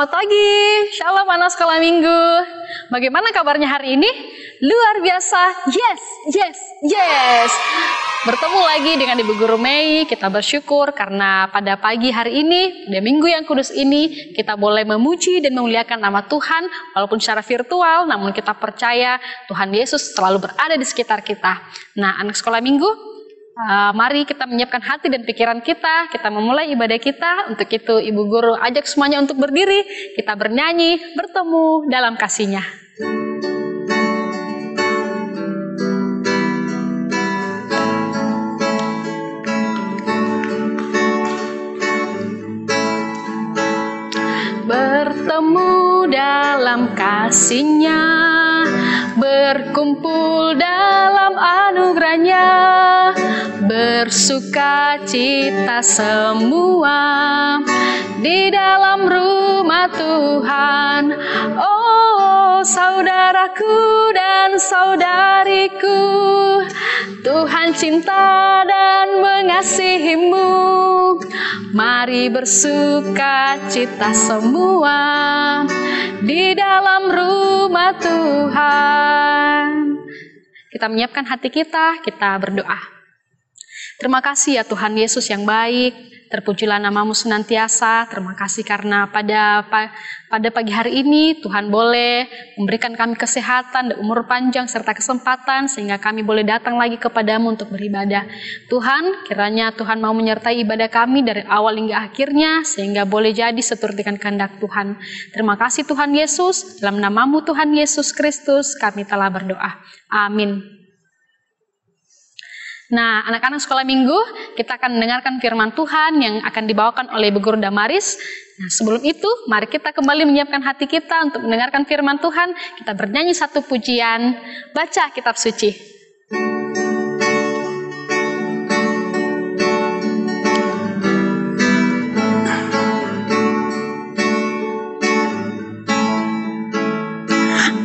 Selamat pagi, Shalom anak sekolah minggu. Bagaimana kabarnya hari ini? Luar biasa, yes. Bertemu lagi dengan Ibu Guru Mei. Kita bersyukur karena pada pagi hari ini, di minggu yang kudus ini, kita boleh memuji dan memuliakan nama Tuhan, walaupun secara virtual, namun kita percaya Tuhan Yesus selalu berada di sekitar kita. Nah, anak sekolah minggu, mari kita menyiapkan hati dan pikiran kita memulai ibadah kita. Untuk itu Ibu Guru ajak semuanya untuk berdiri, kita bernyanyi, bertemu dalam kasih-Nya. Bertemu dalam kasih-Nya, berkumpul dalam anugerah-Nya, bersuka cita semua di dalam rumah Tuhan. Oh, saudaraku dan saudariku, Tuhan cinta dan mengasihimu. Mari bersuka cita semua di dalam rumah Tuhan. Kita menyiapkan hati kita berdoa. Terima kasih ya Tuhan Yesus yang baik. Terpujilah nama-Mu senantiasa. Terima kasih karena pada pagi hari ini Tuhan boleh memberikan kami kesehatan dan umur panjang serta kesempatan sehingga kami boleh datang lagi kepada-Mu untuk beribadah. Tuhan, kiranya Tuhan mau menyertai ibadah kami dari awal hingga akhirnya sehingga boleh jadi seturut dengan kehendak Tuhan. Terima kasih Tuhan Yesus. Dalam nama-Mu Tuhan Yesus Kristus kami telah berdoa. Amin. Nah, anak-anak sekolah minggu, kita akan mendengarkan firman Tuhan yang akan dibawakan oleh Ibu Guru Damaris. Nah, sebelum itu, mari kita kembali menyiapkan hati kita untuk mendengarkan firman Tuhan. Kita bernyanyi satu pujian, baca kitab suci.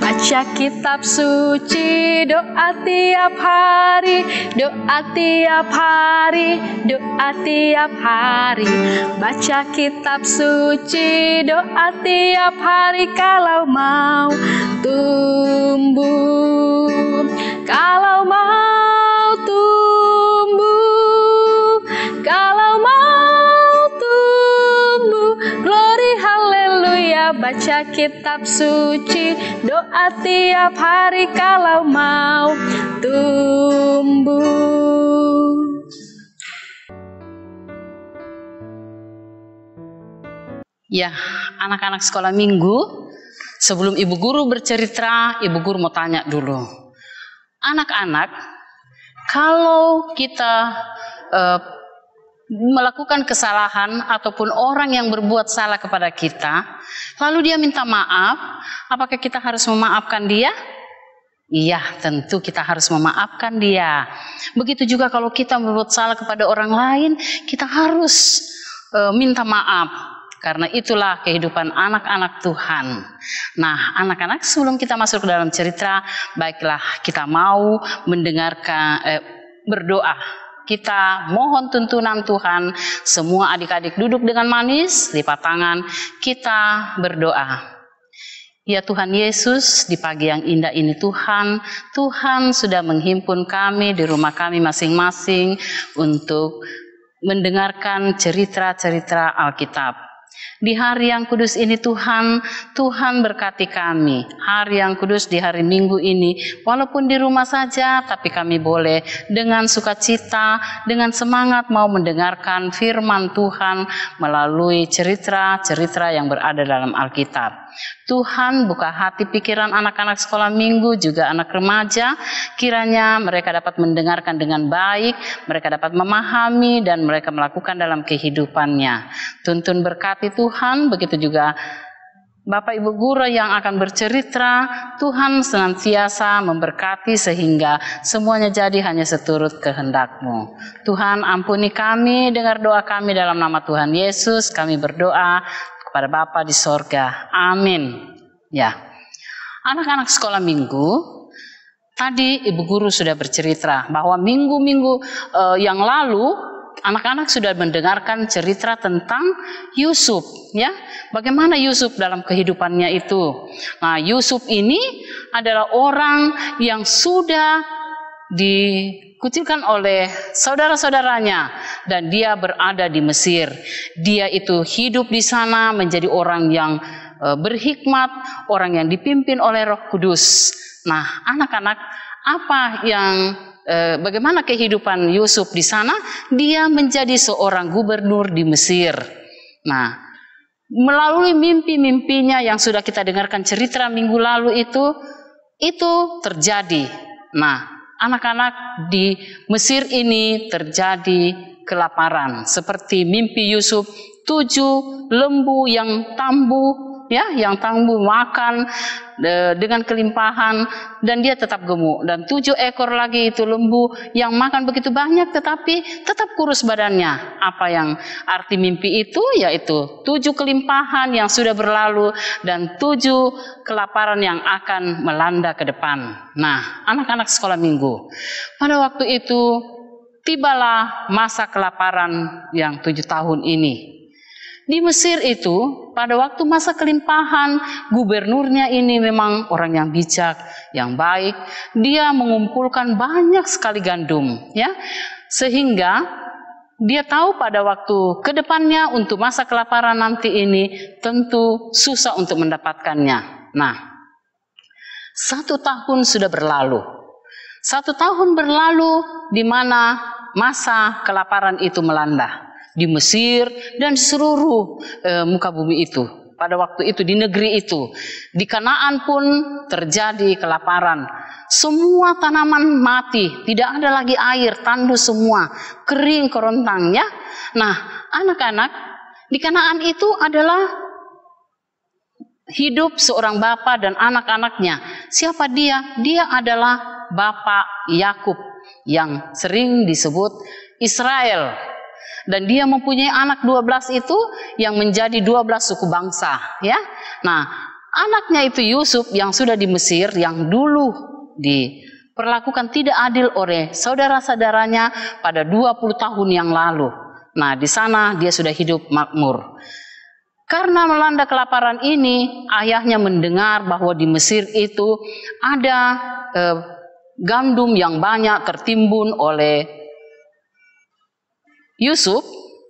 Baca kitab suci, doa tiap hari, doa tiap hari, doa tiap hari. Baca kitab suci, doa tiap hari kalau mau tumbuh. Kalau mau tumbuh, kalau mau tumbuh, glory haleluya. Baca kitab suci, doa tiap hari kalau mau tumbuh. Ya, anak-anak sekolah minggu, sebelum Ibu Guru bercerita, Ibu Guru mau tanya dulu. Anak-anak, kalau kita melakukan kesalahan ataupun orang yang berbuat salah kepada kita, lalu dia minta maaf, apakah kita harus memaafkan dia? Iya, tentu kita harus memaafkan dia. Begitu juga kalau kita berbuat salah kepada orang lain, kita harus minta maaf. Karena itulah kehidupan anak-anak Tuhan. Nah, anak-anak, sebelum kita masuk ke dalam cerita, baiklah kita mau mendengarkan berdoa. Kita mohon tuntunan Tuhan. Semua adik-adik duduk dengan manis, lipat tangan, kita berdoa. Ya Tuhan Yesus, di pagi yang indah ini Tuhan sudah menghimpun kami di rumah kami masing-masing untuk mendengarkan cerita-cerita Alkitab. Di hari yang kudus ini Tuhan berkati kami. Hari yang kudus di hari Minggu ini, walaupun di rumah saja, tapi kami boleh dengan sukacita, dengan semangat mau mendengarkan firman Tuhan melalui cerita-cerita yang berada dalam Alkitab. Tuhan buka hati pikiran anak-anak sekolah minggu, juga anak remaja, kiranya mereka dapat mendengarkan dengan baik, mereka dapat memahami dan mereka melakukan dalam kehidupannya. Tuntun berkati Tuhan, begitu juga Bapak Ibu Guru yang akan bercerita, Tuhan senantiasa memberkati sehingga semuanya jadi hanya seturut kehendak-Mu. Tuhan ampuni kami, dengar doa kami dalam nama Tuhan Yesus, kami berdoa kepada Bapa di sorga. Amin. Ya, anak-anak sekolah minggu, tadi Ibu Guru sudah bercerita bahwa minggu-minggu yang lalu anak-anak sudah mendengarkan cerita tentang Yusuf, ya. Bagaimana Yusuf dalam kehidupannya itu. Nah, Yusuf ini adalah orang yang sudah dikucilkan oleh saudara-saudaranya dan dia berada di Mesir. Dia itu hidup di sana menjadi orang yang berhikmat, orang yang dipimpin oleh Roh Kudus. Nah, anak-anak, bagaimana kehidupan Yusuf di sana? Dia menjadi seorang gubernur di Mesir. Nah, melalui mimpi-mimpinya yang sudah kita dengarkan cerita minggu lalu itu terjadi. Nah, anak-anak, di Mesir ini terjadi kelaparan. Seperti mimpi Yusuf, 7 lembu yang tambuh, ya, yang tambuh makan dengan kelimpahan dan dia tetap gemuk. Dan 7 ekor lagi itu lembu yang makan begitu banyak tetapi tetap kurus badannya. Apa yang arti mimpi itu? Yaitu 7 kelimpahan yang sudah berlalu dan 7 kelaparan yang akan melanda ke depan. Nah, anak-anak sekolah minggu, pada waktu itu tibalah masa kelaparan yang 7 tahun ini. Di Mesir itu, pada waktu masa kelimpahan, gubernurnya ini memang orang yang bijak, yang baik. Dia mengumpulkan banyak sekali gandum, ya, sehingga dia tahu pada waktu kedepannya untuk masa kelaparan nanti ini tentu susah untuk mendapatkannya. Nah, 1 tahun sudah berlalu. 1 tahun berlalu di mana masa kelaparan itu melanda di Mesir dan seluruh muka bumi itu. Pada waktu itu di negeri itu, di Kanaan pun terjadi kelaparan. Semua tanaman mati, tidak ada lagi air, tandus semua, kering kerontangnya. Nah, anak-anak, di Kanaan itu adalah hidup seorang bapa dan anak-anaknya. Siapa dia? Dia adalah Bapak Yakub yang sering disebut Israel. Dan dia mempunyai anak 12 itu yang menjadi 12 suku bangsa, ya. Nah, anaknya itu Yusuf yang sudah di Mesir, yang dulu diperlakukan tidak adil oleh saudara-saudaranya pada 20 tahun yang lalu. Nah, di sana dia sudah hidup makmur. Karena melanda kelaparan ini, ayahnya mendengar bahwa di Mesir itu ada gandum yang banyak tertimbun oleh Yusuf,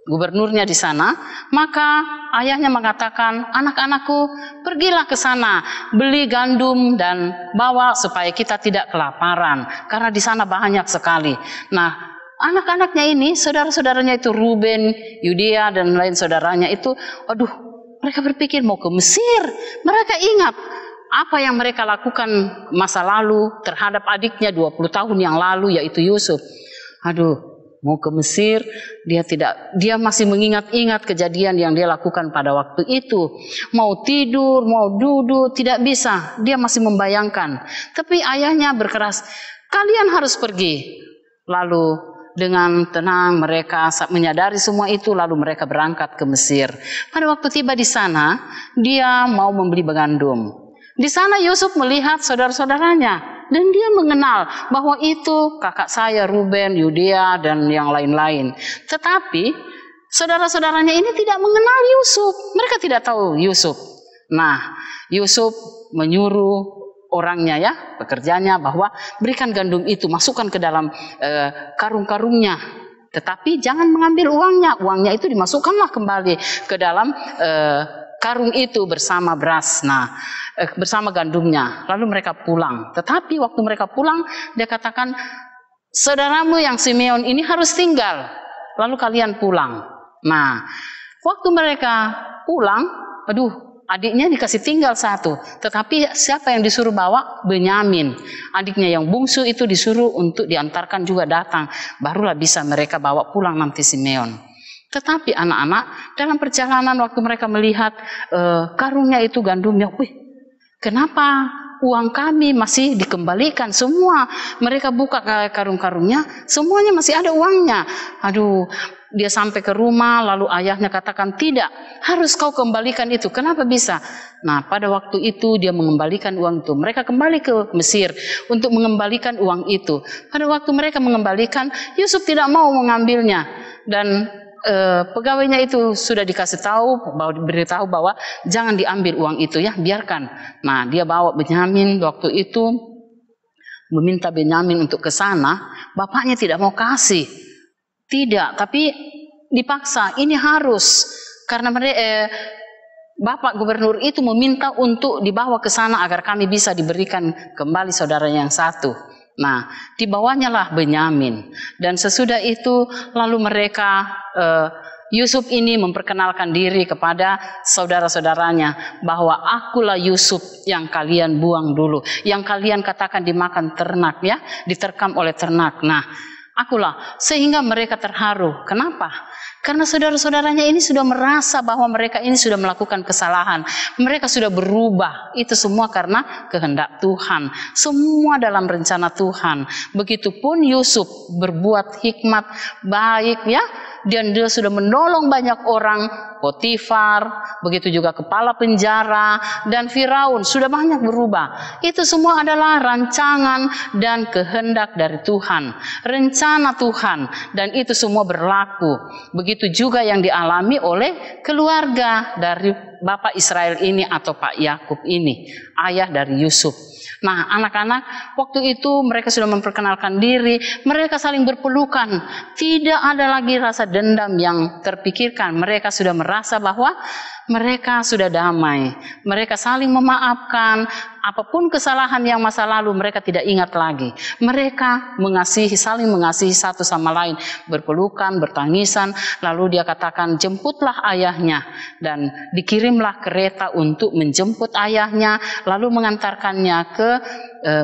gubernurnya di sana. Maka ayahnya mengatakan, anak-anakku, pergilah ke sana, beli gandum dan bawa supaya kita tidak kelaparan, karena di sana banyak sekali. Nah, anak-anaknya ini, saudara-saudaranya itu Ruben, Yudea dan lain saudaranya itu, aduh, mereka berpikir mau ke Mesir. Mereka ingat apa yang mereka lakukan masa lalu terhadap adiknya 20 tahun yang lalu, yaitu Yusuf. Aduh, mau ke Mesir, dia masih mengingat-ingat kejadian yang dia lakukan pada waktu itu. Mau tidur, mau duduk, tidak bisa. Dia masih membayangkan. Tapi ayahnya berkeras, kalian harus pergi. Lalu dengan tenang mereka menyadari semua itu, lalu mereka berangkat ke Mesir. Pada waktu tiba di sana, dia mau membeli gandum. Di sana Yusuf melihat saudara-saudaranya. Dan dia mengenal bahwa itu kakak saya Ruben, Yudea, dan yang lain-lain. Tetapi saudara-saudaranya ini tidak mengenal Yusuf. Mereka tidak tahu Yusuf. Nah, Yusuf menyuruh orangnya, ya, pekerjanya, bahwa berikan gandum itu, masukkan ke dalam karung-karungnya. Tetapi jangan mengambil uangnya. Uangnya itu dimasukkanlah kembali ke dalam karung itu bersama beras. Nah, bersama gandumnya. Lalu mereka pulang. Tetapi waktu mereka pulang, dia katakan, saudaramu yang Simeon ini harus tinggal. Lalu kalian pulang. Nah, waktu mereka pulang, aduh, adiknya dikasih tinggal 1. Tetapi siapa yang disuruh bawa? Benyamin. Adiknya yang bungsu itu disuruh untuk diantarkan juga datang. Barulah bisa mereka bawa pulang nanti Simeon. Tetapi anak-anak, dalam perjalanan waktu mereka melihat karungnya itu gandumnya, wih, kenapa uang kami masih dikembalikan semua? Mereka buka karung-karungnya, semuanya masih ada uangnya. Aduh, dia sampai ke rumah, lalu ayahnya katakan, tidak, harus kau kembalikan itu. Kenapa bisa? Nah, pada waktu itu dia mengembalikan uang itu. Mereka kembali ke Mesir untuk mengembalikan uang itu. Pada waktu mereka mengembalikan, Yusuf tidak mau mengambilnya. dan pegawainya itu sudah dikasih tahu, beritahu bahwa jangan diambil uang itu ya, biarkan. Nah, dia bawa Benyamin waktu itu, meminta Benyamin untuk ke sana. Bapaknya tidak mau kasih, tidak, tapi dipaksa, ini harus, karena Bapak gubernur itu meminta untuk dibawa ke sana agar kami bisa diberikan kembali saudara yang satu. Nah, dibawanya lah Benyamin. Dan sesudah itu lalu mereka, Yusuf ini memperkenalkan diri kepada saudara-saudaranya bahwa akulah Yusuf yang kalian buang dulu, yang kalian katakan dimakan ternak ya, diterkam oleh ternak. Nah, akulah, sehingga mereka terharu. Kenapa? Karena saudara-saudaranya ini sudah merasa bahwa mereka ini sudah melakukan kesalahan. Mereka sudah berubah. Itu semua karena kehendak Tuhan. Semua dalam rencana Tuhan. Begitupun Yusuf berbuat hikmat baik ya. Dan dia sudah menolong banyak orang. Potifar, begitu juga kepala penjara, dan Firaun sudah banyak berubah. Itu semua adalah rancangan dan kehendak dari Tuhan, rencana Tuhan, dan itu semua berlaku. Begitu juga yang dialami oleh keluarga dari Bapak Israel ini atau Pak Yakub ini, ayah dari Yusuf. Nah, anak-anak waktu itu mereka sudah memperkenalkan diri, mereka saling berpelukan, tidak ada lagi rasa dendam yang terpikirkan. Mereka sudah merasa bahwa mereka sudah damai, mereka saling memaafkan, apapun kesalahan yang masa lalu mereka tidak ingat lagi. Mereka mengasihi, saling mengasihi satu sama lain, berpelukan, bertangisan. Lalu dia katakan, jemputlah ayahnya, dan dikirimlah kereta untuk menjemput ayahnya, lalu mengantarkannya ke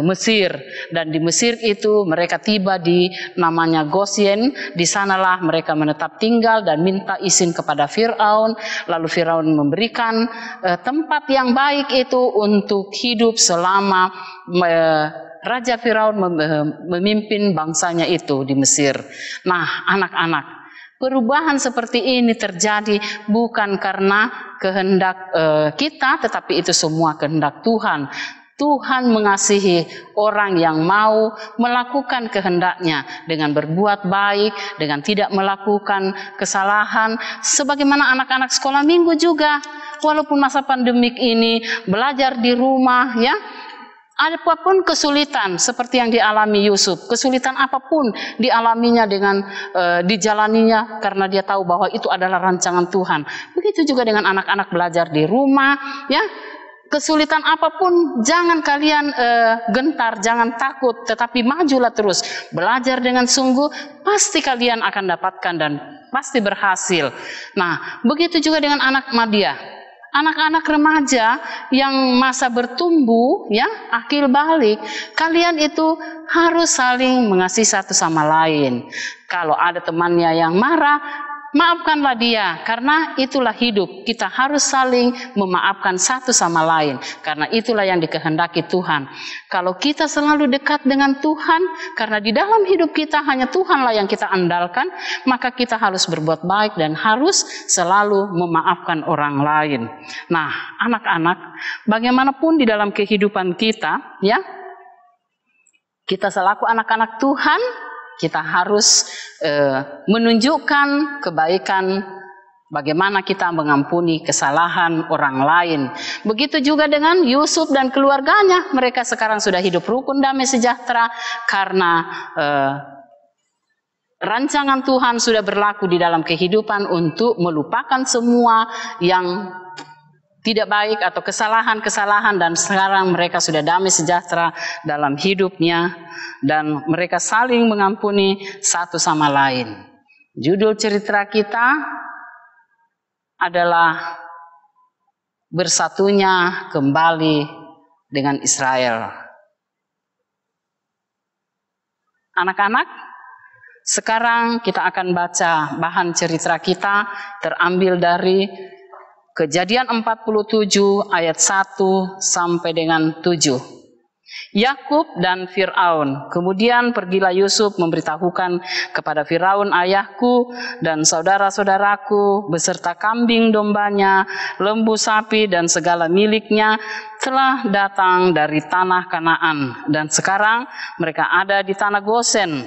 Mesir. Dan di Mesir itu mereka tiba di namanya Gosyen. Di sanalah mereka menetap tinggal dan minta izin kepada Firaun. Lalu Firaun memberikan tempat yang baik itu untuk hidup selama Raja Firaun memimpin bangsanya itu di Mesir. Nah, anak-anak, perubahan seperti ini terjadi bukan karena kehendak kita, tetapi itu semua kehendak Tuhan. Tuhan mengasihi orang yang mau melakukan kehendaknya dengan berbuat baik, dengan tidak melakukan kesalahan. Sebagaimana anak-anak sekolah minggu juga, walaupun masa pandemik ini belajar di rumah ya, apapun kesulitan seperti yang dialami Yusuf, kesulitan apapun dialaminya dengan dijalaninya karena dia tahu bahwa itu adalah rancangan Tuhan. Begitu juga dengan anak-anak belajar di rumah ya. Kesulitan apapun jangan kalian gentar, jangan takut, tetapi majulah terus. Belajar dengan sungguh, pasti kalian akan dapatkan dan pasti berhasil. Nah, begitu juga dengan anak Madia. Anak-anak remaja yang masa bertumbuh, ya, akil balik, kalian itu harus saling mengasihi satu sama lain. Kalau ada temannya yang marah, maafkanlah dia, karena itulah hidup. Kita harus saling memaafkan satu sama lain, karena itulah yang dikehendaki Tuhan. Kalau kita selalu dekat dengan Tuhan, karena di dalam hidup kita hanya Tuhanlah yang kita andalkan, maka kita harus berbuat baik dan harus selalu memaafkan orang lain. Nah, anak-anak, bagaimanapun di dalam kehidupan kita, ya, kita selaku anak-anak Tuhan, kita harus menunjukkan kebaikan, bagaimana kita mengampuni kesalahan orang lain. Begitu juga dengan Yusuf dan keluarganya. Mereka sekarang sudah hidup rukun, damai, sejahtera karena rancangan Tuhan sudah berlaku di dalam kehidupan untuk melupakan semua yang tidak baik atau kesalahan-kesalahan, dan sekarang mereka sudah damai sejahtera dalam hidupnya dan mereka saling mengampuni satu sama lain. Judul cerita kita adalah bersatunya kembali dengan Israel. Anak-anak, sekarang kita akan baca bahan cerita kita terambil dari Kejadian 47 ayat 1 sampai dengan 7. Yakub dan Firaun. Kemudian pergilah Yusuf memberitahukan kepada Firaun, ayahku dan saudara-saudaraku beserta kambing dombanya, lembu sapi dan segala miliknya telah datang dari tanah Kanaan, dan sekarang mereka ada di tanah Gosyen.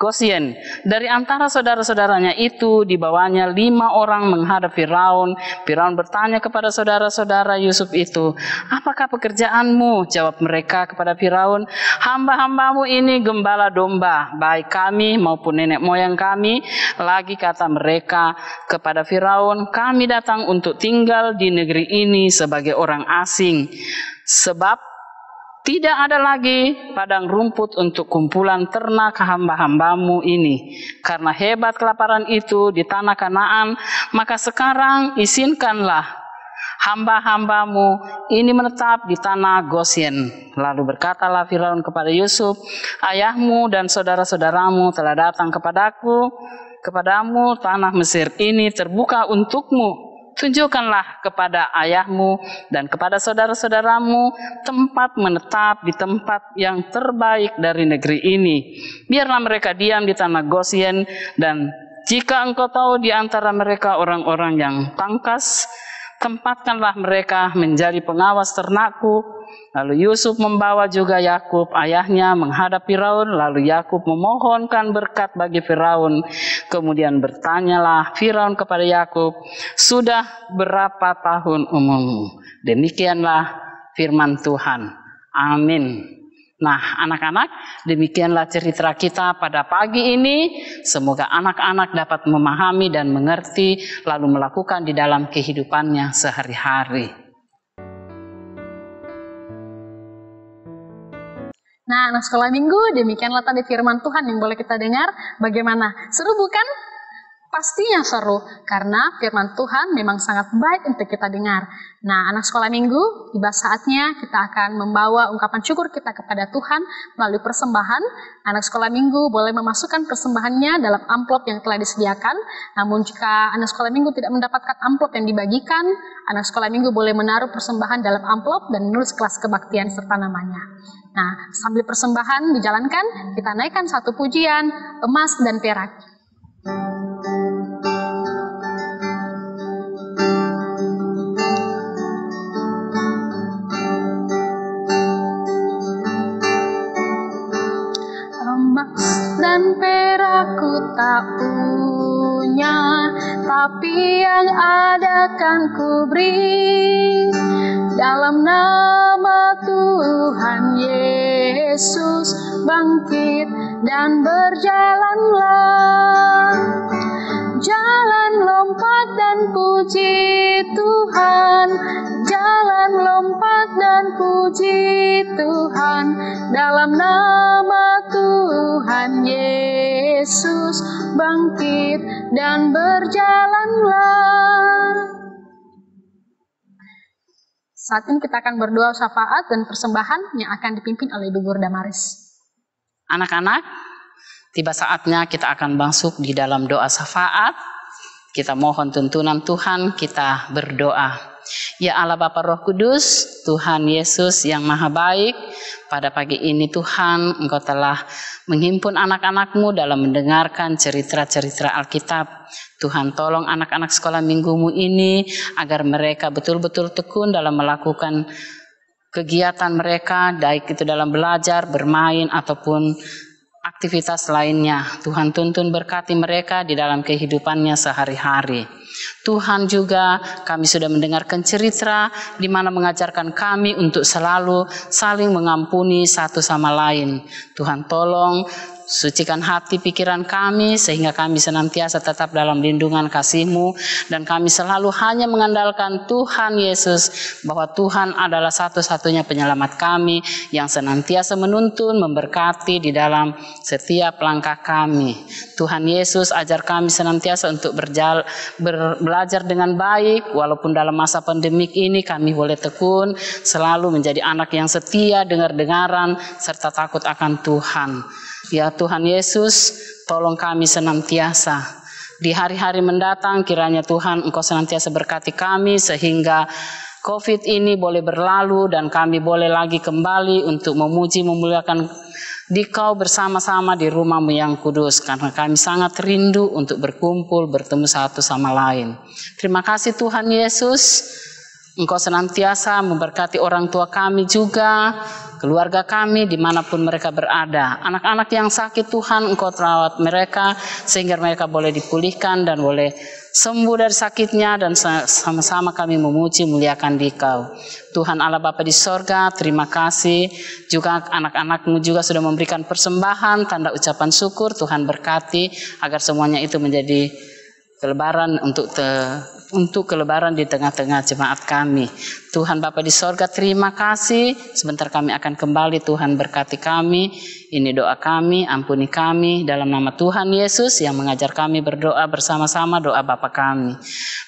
Gosyen. Dari antara saudara-saudaranya itu dibawanya 5 orang menghadap Firaun. Firaun bertanya kepada saudara-saudara Yusuf itu, apakah pekerjaanmu? Jawab mereka kepada Firaun, hamba-hambamu ini gembala domba, baik kami maupun nenek moyang kami. Lagi kata mereka kepada Firaun, kami datang untuk tinggal di negeri ini sebagai orang asing, sebab tidak ada lagi padang rumput untuk kumpulan ternak hamba-hambamu ini. Karena hebat kelaparan itu di tanah Kanaan, maka sekarang izinkanlah hamba-hambamu ini menetap di tanah Gosyen. Lalu berkatalah Firaun kepada Yusuf, ayahmu dan saudara-saudaramu telah datang kepadamu, tanah Mesir ini terbuka untukmu. Tunjukkanlah kepada ayahmu dan kepada saudara-saudaramu tempat menetap di tempat yang terbaik dari negeri ini. Biarlah mereka diam di tanah Gosyen, dan jika engkau tahu di antara mereka orang-orang yang tangkas, tempatkanlah mereka menjadi pengawas ternakku. Lalu Yusuf membawa juga Yakub ayahnya menghadap Firaun. Lalu Yakub memohonkan berkat bagi Firaun. Kemudian bertanyalah Firaun kepada Yakub, sudah berapa tahun umurmu? Demikianlah firman Tuhan. Amin. Nah, anak-anak, demikianlah cerita kita pada pagi ini. Semoga anak-anak dapat memahami dan mengerti, lalu melakukan di dalam kehidupannya sehari-hari. Nah, anak sekolah minggu, demikianlah tadi firman Tuhan yang boleh kita dengar. Bagaimana? Seru bukan? Pastinya seru, karena firman Tuhan memang sangat baik untuk kita dengar. Nah, anak sekolah minggu, tiba saatnya kita akan membawa ungkapan syukur kita kepada Tuhan melalui persembahan. Anak sekolah minggu boleh memasukkan persembahannya dalam amplop yang telah disediakan. Namun jika anak sekolah minggu tidak mendapatkan amplop yang dibagikan, anak sekolah minggu boleh menaruh persembahan dalam amplop dan menulis kelas kebaktian serta namanya. Nah, sambil persembahan dijalankan, kita naikkan satu pujian, emas dan perak. Emas dan perak ku tak punya, tapi yang ada kan ku beri. Dalam nama Tuhan Yesus bangkit dan berjalanlah. Jalan lompat dan puji Tuhan, jalan lompat dan puji Tuhan. Dalam nama Tuhan Yesus bangkit dan berjalanlah. Saat ini kita akan berdoa syafaat dan persembahan yang akan dipimpin oleh Ibu Guru Damaris. Anak-anak, tiba saatnya kita akan masuk di dalam doa syafaat. Kita mohon tuntunan Tuhan, kita berdoa. Ya Allah Bapa Roh Kudus, Tuhan Yesus yang Maha Baik, pada pagi ini Tuhan, Engkau telah menghimpun anak-anak-Mu dalam mendengarkan cerita-cerita Alkitab. Tuhan, tolong anak-anak sekolah minggumu ini agar mereka betul-betul tekun dalam melakukan kegiatan mereka, baik itu dalam belajar, bermain, ataupun aktivitas lainnya. Tuhan tuntun berkati mereka di dalam kehidupannya sehari-hari. Tuhan juga kami sudah mendengarkan cerita di mana mengajarkan kami untuk selalu saling mengampuni satu sama lain. Tuhan tolong sucikan hati pikiran kami sehingga kami senantiasa tetap dalam lindungan kasih-Mu, dan kami selalu hanya mengandalkan Tuhan Yesus, bahwa Tuhan adalah satu-satunya penyelamat kami yang senantiasa menuntun, memberkati di dalam setiap langkah kami. Tuhan Yesus, ajar kami senantiasa untuk belajar dengan baik, walaupun dalam masa pandemik ini kami boleh tekun, selalu menjadi anak yang setia, dengar-dengaran, serta takut akan Tuhan. Ya Tuhan Yesus, tolong kami senantiasa. Di hari-hari mendatang, kiranya Tuhan Engkau senantiasa berkati kami sehingga COVID ini boleh berlalu dan kami boleh lagi kembali untuk memuji, memuliakan Dikau bersama-sama di rumah-Mu yang kudus. Karena kami sangat rindu untuk berkumpul, bertemu satu sama lain. Terima kasih Tuhan Yesus. Engkau senantiasa memberkati orang tua kami juga, keluarga kami dimanapun mereka berada. Anak-anak yang sakit Tuhan, Engkau rawat mereka sehingga mereka boleh dipulihkan dan boleh sembuh dari sakitnya, dan sama-sama kami memuji muliakan Dikau. Tuhan Allah Bapa di sorga, terima kasih. Juga anak-anak-Mu juga sudah memberikan persembahan, tanda ucapan syukur. Tuhan berkati agar semuanya itu menjadi kelebaran untuk kelebaran di tengah-tengah jemaat kami. Tuhan Bapa di sorga, terima kasih. Sebentar kami akan kembali, Tuhan berkati kami. Ini doa kami, ampuni kami dalam nama Tuhan Yesus yang mengajar kami berdoa bersama-sama doa Bapa kami.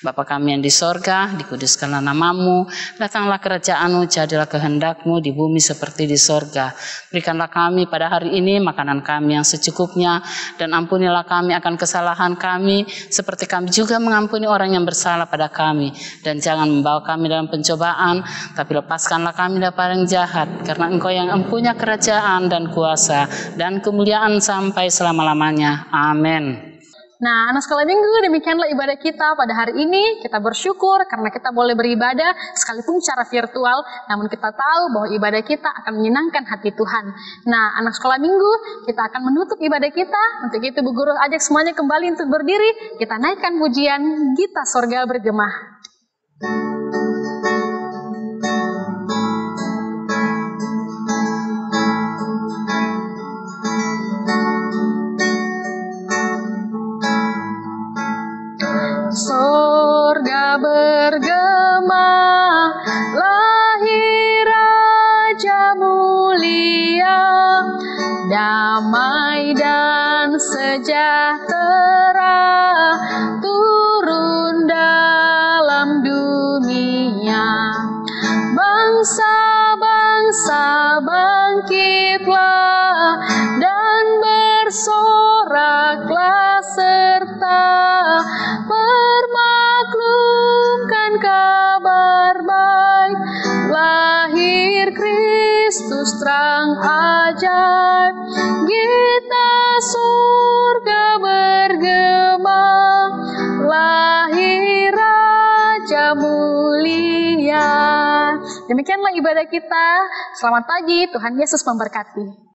Bapa kami yang di sorga, dikuduskanlah namamu, datanglah kerajaan-Mu, jadilah kehendak-Mu di bumi seperti di sorga. Berikanlah kami pada hari ini makanan kami yang secukupnya, dan ampunilah kami akan kesalahan kami, seperti kami juga mengampuni orang yang bersalah pada kami. Dan jangan membawa kami dalam pencobaan, tapi lepaskanlah kami dari yang jahat, karena Engkau yang mempunyai kerajaan dan kuasa dan kemuliaan sampai selama-lamanya. Amin. Nah, anak sekolah minggu, demikianlah ibadah kita pada hari ini. Kita bersyukur karena kita boleh beribadah sekalipun secara virtual, namun kita tahu bahwa ibadah kita akan menyenangkan hati Tuhan. Nah, anak sekolah minggu, kita akan menutup ibadah kita. Untuk itu Bu Guru ajak semuanya kembali untuk berdiri. Kita naikkan pujian Gita Sorga Bergema. Sorga bergema, lahir Raja mulia, damai dan sejahtera turun dalam dunia. Bangsa-bangsa bangkitlah dan bersoraklah serta permaklumkan kabar baik, lahir Kristus terang ajaib. Gita surga bergema, lahir Raja mulia. Demikianlah ibadah kita. Selamat pagi, Tuhan Yesus memberkati.